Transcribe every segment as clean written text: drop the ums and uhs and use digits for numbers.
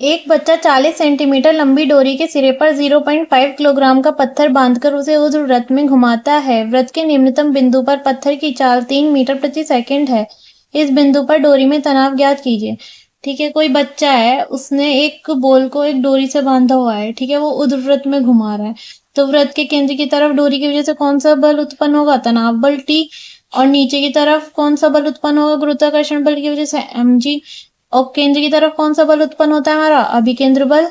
एक बच्चा 40 सेंटीमीटर लंबी डोरी के सिरे पर 0.5 किलोग्राम का पत्थर बांधकर उसे उस वृत्त में घुमाता है। वृत्त के निम्नतम बिंदु पर पत्थर की चाल 3 मीटर प्रति सेकंड है। इस बिंदु पर डोरी में तनाव ज्ञात कीजिए। ठीक है, कोई बच्चा है, उसने एक बॉल को एक डोरी से बांधा हुआ है। ठीक है, वो ऊर्ध्ववृत्त में घुमा रहा है। तो वृत्त के केंद्र की तरफ डोरी की वजह से कौन सा बल उत्पन्न होगा? तनाव बल T। और नीचे की तरफ कौन सा बल उत्पन्न होगा गुरुत्वाकर्षण बल की वजह से? mg। और केंद्र की तरफ कौन सा बल उत्पन्न होता है हमारा? अभिकेंद्र बल।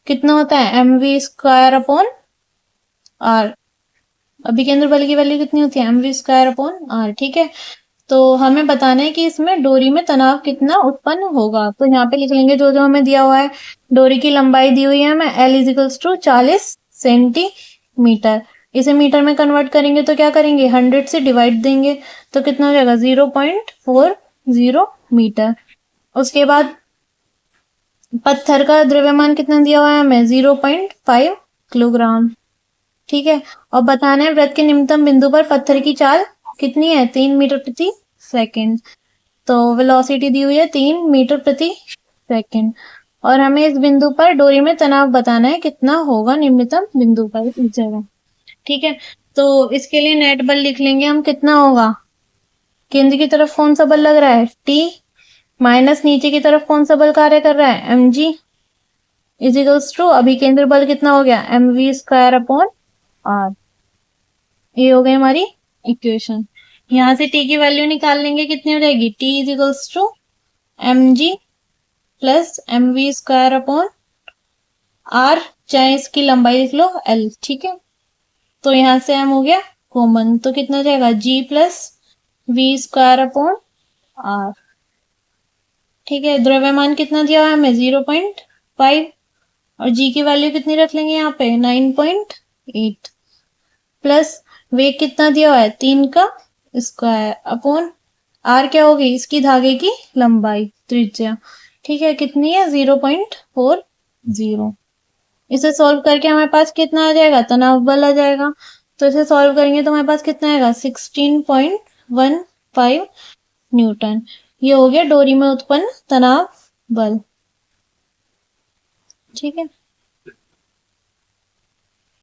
कितना होता है? mv² upon r। अभिकेंद्र बल की वैल्यू कितनी होती है? mv²/r। ठीक है, तो हमें बताना है कि इसमें डोरी में तनाव कितना उत्पन्न होगा। तो यहाँ पे लिख लेंगे जो जो हमें दिया हुआ है। डोरी की लंबाई दी हुई है हमें L 40 सेंटीमीटर। इसे मीटर में कन्वर्ट करेंगे तो क्या करेंगे? 100 से डिवाइड देंगे तो कितना हो जाएगा? 0.40 मीटर। उसके बाद पत्थर का द्रव्यमान कितना दिया हुआ है हमें? 0.5 किलोग्राम। ठीक है, और बताना है वृत्त के निम्नतम बिंदु पर पत्थर की चाल कितनी है? 3 मीटर प्रति सेकंड। तो वेलोसिटी दी हुई है 3 मीटर प्रति सेकंड। और हमें इस बिंदु पर डोरी में तनाव बताना है कितना होगा निम्नतम बिंदु पर इस जगह। ठीक है, तो इसके लिए नेट बल लिख लेंगे हम। कितना होगा? केंद्र की तरफ कौन सा बल लग रहा है? T। माइनस नीचे की तरफ कौन सा बल कार्य कर रहा है? mg इजिकल्स टू अभिकेंद्र बल कितना हो गया? mv²/r। ये हो गई हमारी इक्वेशन। यहाँ से T की वैल्यू निकाल लेंगे, कितनी हो जाएगी? T is equals to mg plus mv²/r, चाहे इसकी लंबाई लिख लो L। ठीक है, तो यहाँ से m हो गया कॉमन, तो कितना हो जाएगा? g plus v²/r। ठीक है, द्रव्यमान कितना दिया हुआ है हमें? 0.5। और g की वैल्यू कितनी रख लेंगे यहाँ पे? 9.8। प्लस वेग कितना दिया हुआ है? 3 का स्क्वायर अपॉन r क्या होगी? इसकी धागे की लंबाई, त्रिज्या। ठीक है, कितनी है? 0.40। इसे सॉल्व करके हमारे पास कितना आ जाएगा? तनाव बल आ जाएगा। तो इसे सॉल्व करेंगे तो हमारे पास कितना आएगा? 16.15 न्यूटन। ये हो गया डोरी में उत्पन्न तनाव बल। ठीक है।